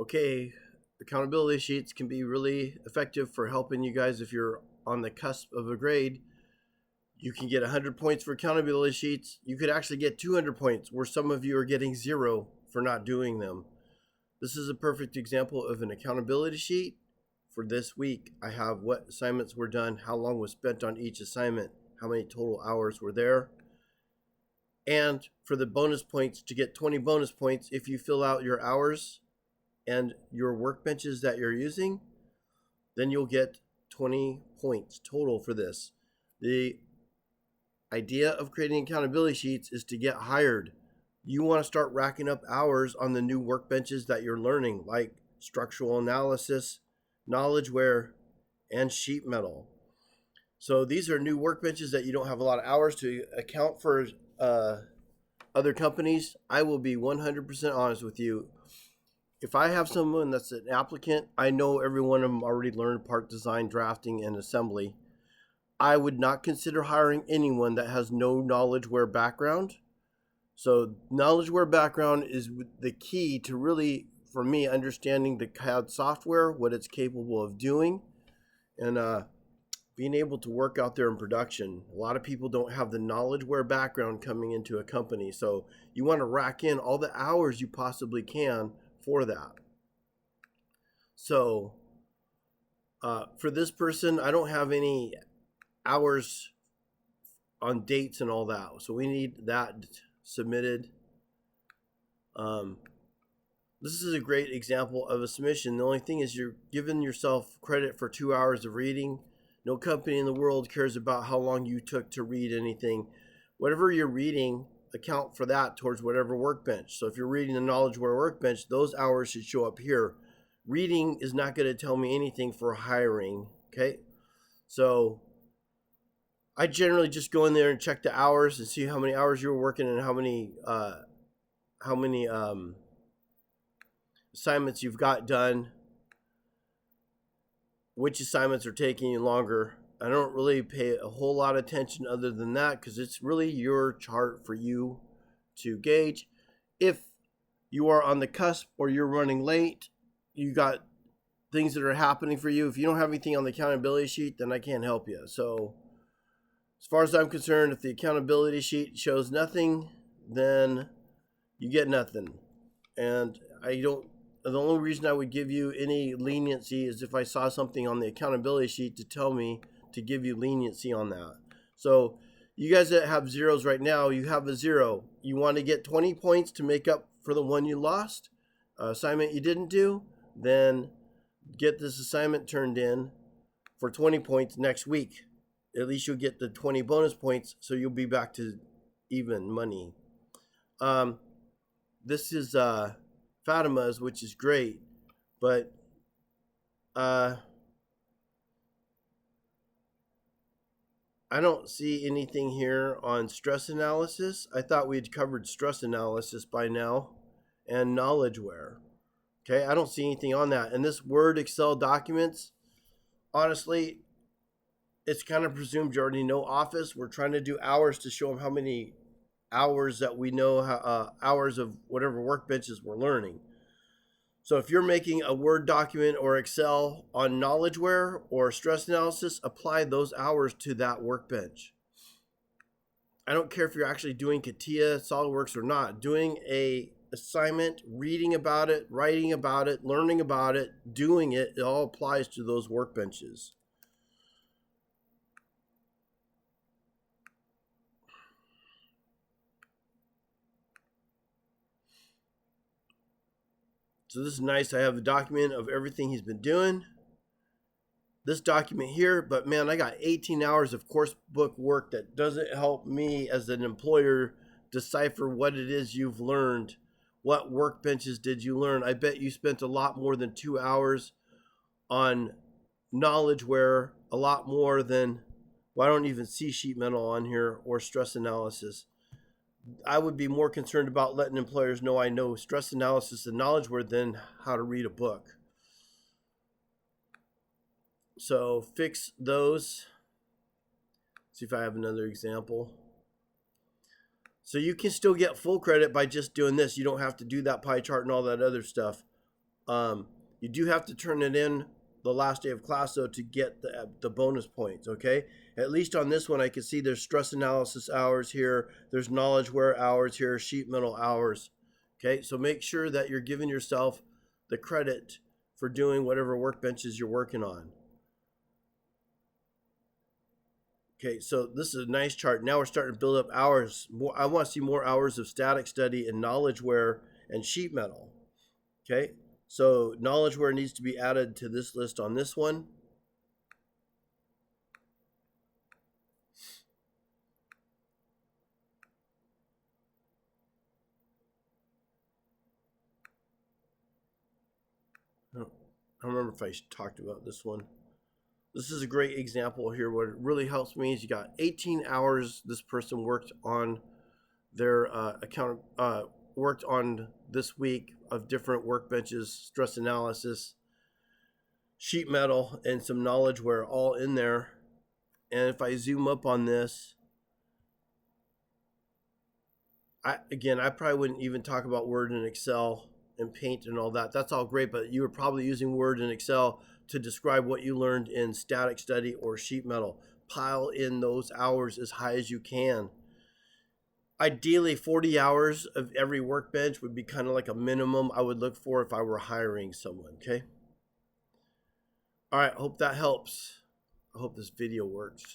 Okay, accountability sheets can be really effective for helping you guys if you're on the cusp of a grade. You can get 100 points for accountability sheets. You could actually get 200 points, where some of you are getting 0 for not doing them. This is a perfect example of an accountability sheet. For this week, I have what assignments were done, how long was spent on each assignment, how many total hours were there. And for the bonus points, to get 20 bonus points, if you fill out your hours and your workbenches that you're using, then you'll get 20 points total for this. The idea of creating accountability sheets is to get hired. You want to start racking up hours on the new workbenches that you're learning, like structural analysis, KnowledgeWare, and sheet metal. So these are new workbenches that you don't have a lot of hours to account for other companies. I will be 100% honest with you. If I have someone that's an applicant, I know every one of them already learned part design, drafting, and assembly. I would not consider hiring anyone that has no KnowledgeWare background. So KnowledgeWare background is the key to really, for me, understanding the CAD software, what it's capable of doing, and being able to work out there in production. A lot of people don't have the KnowledgeWare background coming into a company. So you want to rack in all the hours you possibly can for that. So for this person, I don't have any hours on dates and all that. So we need that submitted. This is a great example of a submission. The only thing is you're giving yourself credit for 2 hours of reading. No company in the world cares about how long you took to read anything. Whatever you're reading, account for that towards whatever workbench. So if you're reading the KnowledgeWare workbench, those hours should show up here. Reading is not going to tell me anything for hiring, okay? So I generally just go in there and check the hours and see how many hours you were working and how many assignments you've got done, which assignments are taking you longer. I don't really pay a whole lot of attention other than that because it's really your chart for you to gauge. If you are on the cusp or you're running late, you got things that are happening for you. If you don't have anything on the accountability sheet, then I can't help you. So as far as I'm concerned, if the accountability sheet shows nothing, then you get nothing. And the only reason I would give you any leniency is if I saw something on the accountability sheet to tell me to give you leniency on that. So you guys that have zeros right now, you have a 0. You want to get 20 points to make up for the one you lost, assignment you didn't do, then get this assignment turned in for 20 points next week. At least you'll get the 20 bonus points, so you'll be back to even money. This is Fatima's, which is great, but I don't see anything here on stress analysis. I thought we'd covered stress analysis by now and KnowledgeWare. Okay, I don't see anything on that. And this Word, Excel documents, honestly, it's kind of presumed you already know Office. We're trying to do hours to show them how many hours that we know, hours of whatever workbenches we're learning. So if you're making a Word document or Excel on KnowledgeWare or stress analysis, apply those hours to that workbench. I don't care if you're actually doing CATIA, SOLIDWORKS or not. Doing a assignment, reading about it, writing about it, learning about it, doing it, it all applies to those workbenches. So this is nice. I have the document of everything he's been doing. This document here, but man, I got 18 hours of course book work that doesn't help me as an employer decipher what it is you've learned. What workbenches did you learn? I bet you spent a lot more than 2 hours on KnowledgeWare, a lot more than, well, I don't even see sheet metal on here or stress analysis. I would be more concerned about letting employers know I know stress analysis and KnowledgeWare than how to read a book. So fix those. See if I have another example. So you can still get full credit by just doing this. You don't have to do that pie chart and all that other stuff. You do have to turn it in the last day of class though to get the bonus points. Okay, at least on this one I can see there's stress analysis hours here, there's KnowledgeWare hours here, sheet metal hours. Okay, so make sure that you're giving yourself the credit for doing whatever workbenches you're working on. Okay, so this is a nice chart. Now we're starting to build up hours. I want to see more hours of static study and KnowledgeWare and sheet metal. Okay, so KnowledgeWare needs to be added to this list on this one. I don't remember if I talked about this one. This is a great example here. What really helps me is you got 18 hours this person worked on their account, worked on this week of different workbenches, stress analysis, sheet metal, and some KnowledgeWare all in there. And if I zoom up on this, I probably wouldn't even talk about Word and Excel and Paint and all that. That's all great, but you were probably using Word and Excel to describe what you learned in static study or sheet metal. Pile in those hours as high as you can. Ideally, 40 hours of every workbench would be kind of like a minimum I would look for if I were hiring someone, okay? All right, hope that helps. I hope this video works.